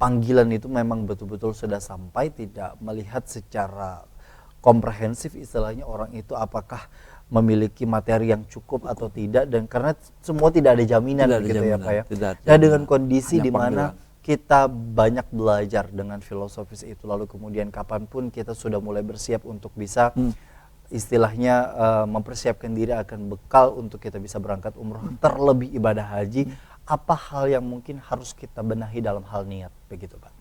panggilan itu memang betul-betul sudah sampai, tidak melihat secara komprehensif istilahnya orang itu apakah memiliki materi yang cukup atau tidak, dan karena semua tidak ada jaminan gitu ya Pak ya. Ya dengan kondisi di mana kita banyak belajar dengan filosofis itu, lalu kemudian kapanpun kita sudah mulai bersiap untuk bisa istilahnya mempersiapkan diri akan bekal untuk kita bisa berangkat umroh, terlebih ibadah haji, apa hal yang mungkin harus kita benahi dalam hal niat begitu Pak?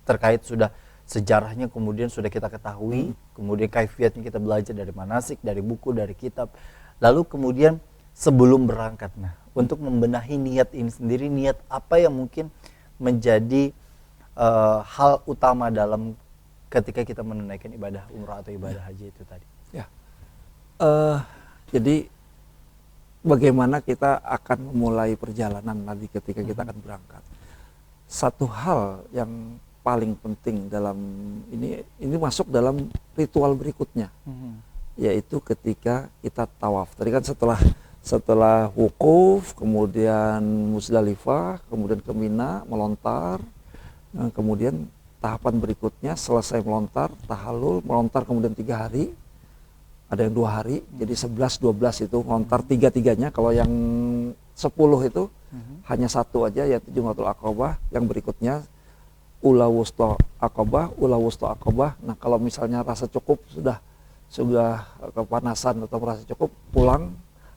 Terkait sudah sejarahnya kemudian sudah kita ketahui, kemudian kaifiatnya kita belajar dari manasik, dari buku, dari kitab, lalu kemudian sebelum berangkat, nah untuk membenahi niat ini sendiri, niat apa yang mungkin menjadi hal utama dalam ketika kita menunaikan ibadah umrah atau ibadah haji itu tadi? Jadi bagaimana kita akan memulai perjalanan nanti ketika kita akan berangkat. Satu hal yang paling penting dalam ini masuk dalam ritual berikutnya, yaitu ketika kita tawaf. Tadi kan setelah wukuf, kemudian Musdalifah, kemudian ke Mina, melontar, kemudian tahapan berikutnya selesai melontar, tahallul, melontar kemudian 3 hari, ada yang 2 hari, jadi 11-12 itu melontar tiga-tiganya. Kalau yang 10 itu hanya satu aja, yaitu Jumratul Aqabah. Yang berikutnya Ula Wusta Aqabah, Ula Wusta Aqabah. Nah kalau misalnya rasa cukup, sudah kepanasan atau merasa cukup, pulang.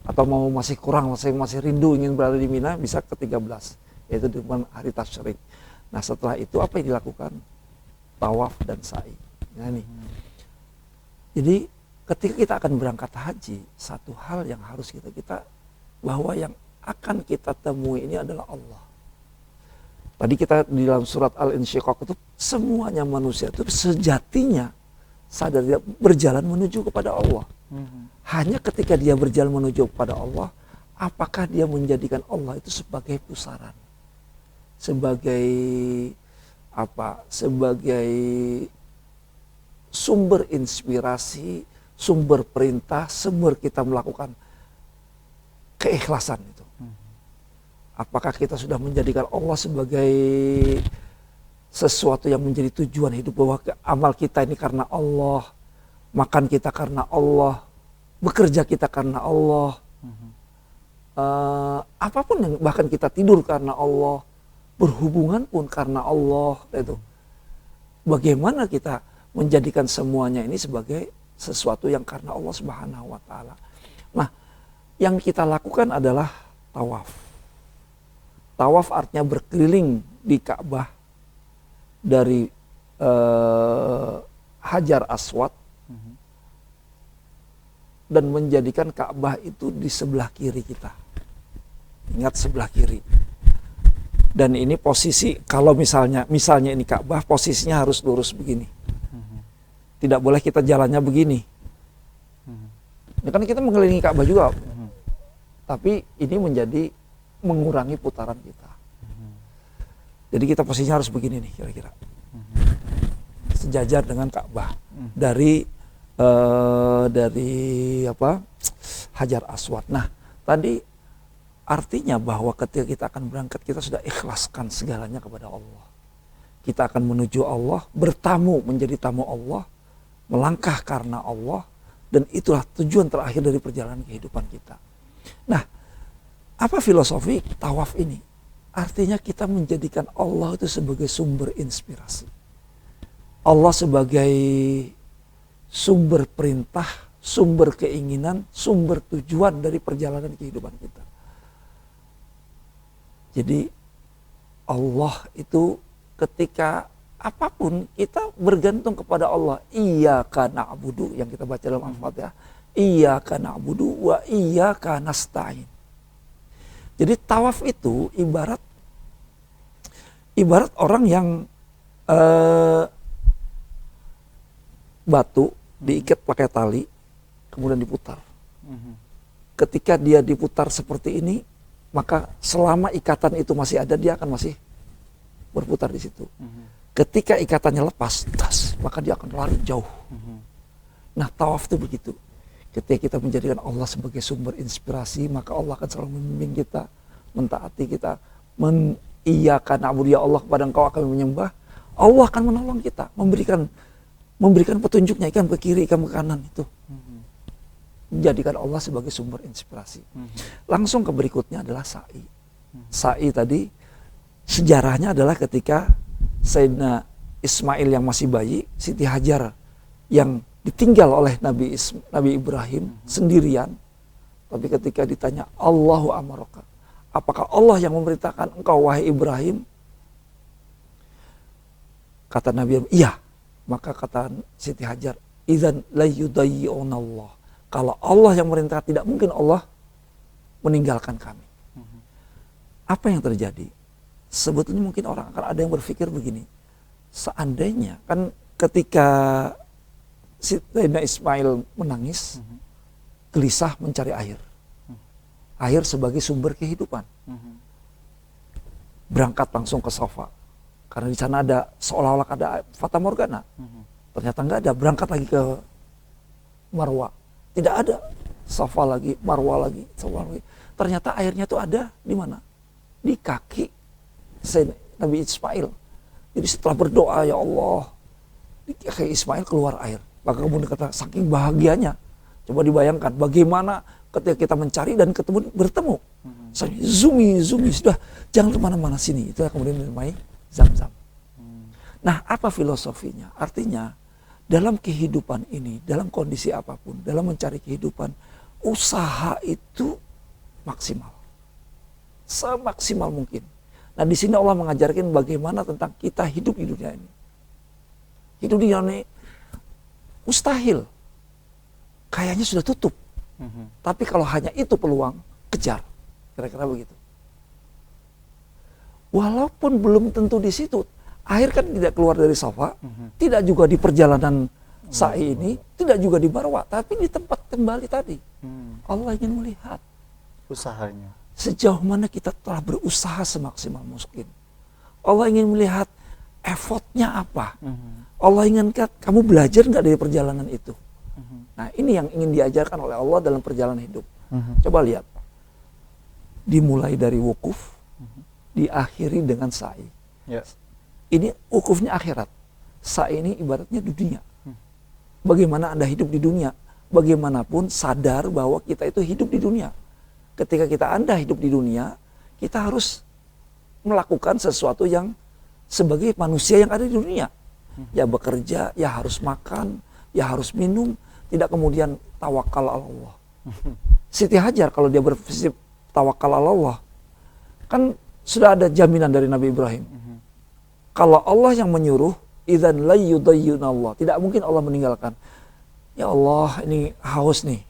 Atau mau masih kurang, masih rindu ingin berada di Mina, bisa ke 13, yaitu di hari tasyrik. Nah setelah itu apa yang dilakukan? Tawaf dan sa'i. Nah ini. Jadi ketika kita akan berangkat haji, satu hal yang harus kita bahwa yang akan kita temui ini adalah Allah. Tadi kita di dalam surat Al-Insyiqaq itu semuanya manusia itu sejatinya sadar dia berjalan menuju kepada Allah. Hanya ketika dia berjalan menuju kepada Allah, apakah dia menjadikan Allah itu sebagai pusaran, sebagai sebagai sumber inspirasi, sumber perintah, sumber kita melakukan keikhlasan itu. Apakah kita sudah menjadikan Allah sebagai sesuatu yang menjadi tujuan hidup, bahwa amal kita ini karena Allah, makan kita karena Allah, bekerja kita karena Allah, apapun yang bahkan kita tidur karena Allah, berhubungan pun karena Allah itu. Bagaimana kita menjadikan semuanya ini sebagai sesuatu yang karena Allah Subhanahu wa taala. Nah, yang kita lakukan adalah tawaf. Tawaf artinya berkeliling di Ka'bah dari Hajar Aswad dan menjadikan Ka'bah itu di sebelah kiri kita. Ingat, sebelah kiri. Dan ini posisi, kalau misalnya ini Ka'bah, posisinya harus lurus begini. Tidak boleh kita jalannya begini. Ya kan kita mengelilingi Ka'bah juga. Tapi ini mengurangi putaran kita. Jadi kita posisinya harus begini nih kira-kira. Sejajar dengan Ka'bah. Dari Hajar Aswad. Nah, tadi artinya bahwa ketika kita akan berangkat, kita sudah ikhlaskan segalanya kepada Allah. Kita akan menuju Allah, bertamu, menjadi tamu Allah, melangkah karena Allah, dan itulah tujuan terakhir dari perjalanan kehidupan kita. Nah, apa filosofi tawaf ini? Artinya kita menjadikan Allah itu sebagai sumber inspirasi. Allah sebagai sumber perintah, sumber keinginan, sumber tujuan dari perjalanan kehidupan kita. Jadi Allah itu ketika apapun kita bergantung kepada Allah. Iyyaka na'budu yang kita baca dalam Al-Fatihah. Iyyaka na'budu wa iyyaka nasta'in. Jadi tawaf itu ibarat orang yang batu diikat pakai tali kemudian diputar. Ketika dia diputar seperti ini, maka selama ikatan itu masih ada, dia akan masih berputar di situ. Ketika ikatannya lepas, maka dia akan lari jauh. Nah, tawaf itu begitu. Ketika kita menjadikan Allah sebagai sumber inspirasi, maka Allah akan selalu membimbing kita, mentaati kita. Iyyaka na'budu, ya Allah, kepada Engkau akan menyembah. Allah akan menolong kita, memberikan petunjuknya, ikan ke kiri, ikan ke kanan itu. Jadikan Allah sebagai sumber inspirasi. Langsung ke berikutnya adalah sa'i. Sa'i tadi sejarahnya adalah ketika Sayyidina Ismail yang masih bayi, Siti Hajar yang ditinggal oleh Nabi Ibrahim sendirian. Tapi ketika ditanya, Allahu amaraka, apakah Allah yang memerintahkan engkau wahai Ibrahim? Kata Nabi, iya. Maka kata Siti Hajar, idzan la yudayyi'unallah. Kalau Allah yang merintah, tidak mungkin Allah meninggalkan kami. Apa yang terjadi? Sebetulnya mungkin orang akan ada yang berpikir begini. Seandainya, kan ketika Sayyidina Ismail menangis, gelisah mencari air. Air sebagai sumber kehidupan. Berangkat langsung ke Safa. Karena di sana ada, seolah-olah ada fata morgana. Ternyata enggak ada. Berangkat lagi ke Marwa. Tidak ada. Safa lagi, Marwa lagi, Safa lagi. Ternyata airnya itu ada di mana? Di kaki Nabi Ismail. Jadi setelah berdoa, ya Allah, di kaki Ismail keluar air. Maka kemudian kata, saking bahagianya. Coba dibayangkan bagaimana ketika kita mencari dan bertemu. Zumi, sudah jangan kemana-mana, sini. Itulah kemudian dinamai Zam-Zam. Nah, apa filosofinya? Artinya dalam kehidupan ini, dalam kondisi apapun, dalam mencari kehidupan, usaha itu maksimal. Semaksimal mungkin. Nah, di sini Allah mengajarkan bagaimana tentang kita hidup di dunia ini. Hidup di dunia ini mustahil. Kayaknya sudah tutup. Tapi kalau hanya itu peluang, kejar. Kira-kira begitu. Walaupun belum tentu di situ, air kan tidak keluar dari Safa, tidak juga di perjalanan sa'i ini, tidak juga di Marwa, tapi di tempat kembali tadi. Allah ingin melihat usahanya. Sejauh mana kita telah berusaha semaksimal mungkin. Allah ingin melihat effortnya apa. Allah ingin kamu belajar nggak dari perjalanan itu. Nah, ini yang ingin diajarkan oleh Allah dalam perjalanan hidup. Coba lihat. dimulai dari wukuf, diakhiri dengan sa'i. Ya. Ini wukufnya akhirat, sa'i ini ibaratnya dunia. Bagaimana Anda hidup di dunia? Bagaimanapun sadar bahwa kita itu hidup di dunia. Ketika Anda hidup di dunia, kita harus melakukan sesuatu yang sebagai manusia yang ada di dunia. Ya bekerja, ya harus makan, ya harus minum, tidak kemudian tawakal Allah. Siti Hajar kalau dia berprinsip tawakal Allah, kan sudah ada jaminan dari Nabi Ibrahim. Kalau Allah yang menyuruh, idzan la yudayyunallah, tidak mungkin Allah meninggalkan. Ya Allah, ini haus nih.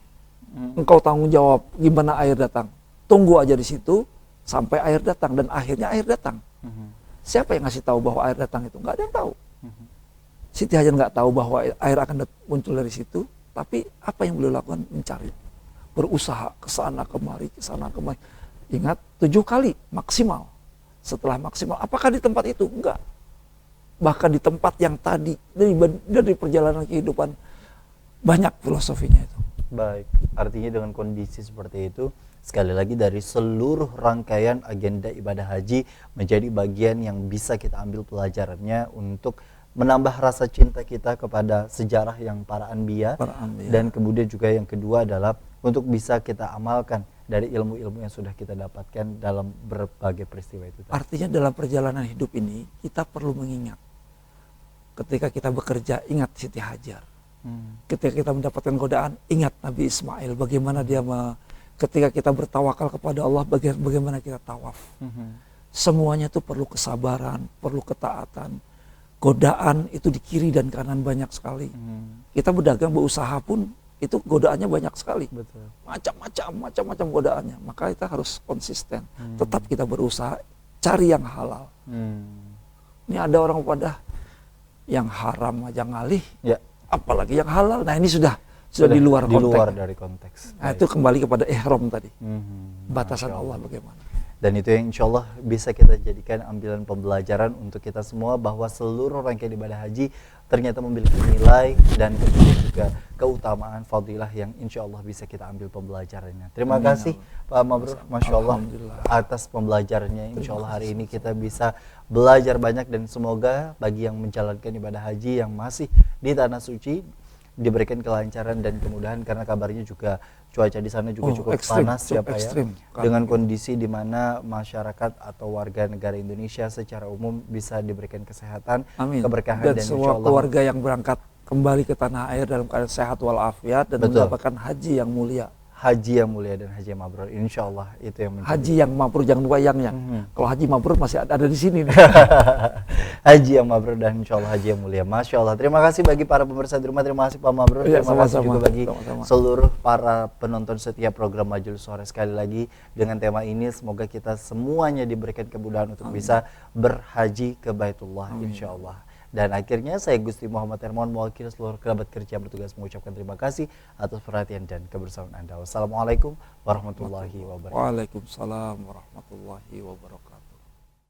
Engkau tanggung jawab gimana air datang. Tunggu aja di situ sampai air datang, dan akhirnya air datang. Siapa yang ngasih tahu bahwa air datang itu? Nggak ada yang tahu. Siti Hajar nggak tahu bahwa air akan muncul dari situ, tapi apa yang beliau lakukan? Mencari, berusaha ke sana kemari, ke sana kemari. Ingat 7 kali maksimal. Setelah maksimal, apakah di tempat itu? Enggak. Bahkan di tempat yang tadi dari perjalanan kehidupan, banyak filosofinya itu. Baik, artinya dengan kondisi seperti itu, sekali lagi dari seluruh rangkaian agenda ibadah haji menjadi bagian yang bisa kita ambil pelajarannya untuk menambah rasa cinta kita kepada sejarah yang para anbiya. Dan kemudian juga yang kedua adalah untuk bisa kita amalkan dari ilmu-ilmu yang sudah kita dapatkan dalam berbagai peristiwa itu. Artinya dalam perjalanan hidup ini kita perlu mengingat, ketika kita bekerja ingat Siti Hajar. Ketika kita mendapatkan godaan, ingat Nabi Ismail, bagaimana dia ketika kita bertawakal kepada Allah, bagaimana kita tawaf. Semuanya itu perlu kesabaran, perlu ketaatan. Godaan itu di kiri dan kanan banyak sekali. Kita berdagang, berusaha pun itu godaannya banyak sekali. Betul. Macam-macam godaannya. Maka kita harus konsisten. Tetap kita berusaha, cari yang halal. Ini ada orang pada yang haram aja ngalih. Ya. Apalagi yang halal. Nah ini sudah di luar konteks. Di luar dari konteks. Nah itu kembali kepada ihram tadi. Batasan Allah bagaimana. Dan itu yang insya Allah bisa kita jadikan ambilan pembelajaran untuk kita semua, bahwa seluruh rangkaian ibadah haji ternyata memiliki nilai dan kemudian juga keutamaan fadilah yang insya Allah bisa kita ambil pembelajarannya. Terima kasih Pak Mabrur, Masya Allah atas pembelajarannya. Insya Allah hari ini kita bisa belajar banyak, dan semoga bagi yang menjalankan ibadah haji yang masih di Tanah Suci diberikan kelancaran dan kemudahan, karena kabarnya juga cuaca di sana juga cukup panas ya Pak ya. Dengan kondisi di mana masyarakat atau warga negara Indonesia secara umum bisa diberikan kesehatan, keberkahan, dan semua keluarga yang berangkat kembali ke tanah air dalam keadaan sehat walafiat dan mendapatkan haji yang mulia. Haji yang mulia dan haji yang mabrur, insya Allah itu yang menjadi. Haji yang mabrur, jangan lupa yang. Kalau haji mabrur masih ada di sini nih. Haji yang mabrur dan insya Allah haji yang mulia. Masya Allah. Terima kasih bagi para pemirsa di rumah, terima kasih Pak Mabrur, terima kasih juga bagi seluruh para penonton setiap program Majelis Sore. Sekali lagi dengan tema ini, semoga kita semuanya diberikan kemudahan untuk bisa berhaji ke Baitullah, insya Allah. Dan akhirnya saya Gusti Muhammad Hermawan mewakili seluruh kerabat kerja yang bertugas mengucapkan terima kasih atas perhatian dan kebersamaan Anda. Wassalamualaikum warahmatullahi wabarakatuh. Waalaikumsalam warahmatullahi wabarakatuh.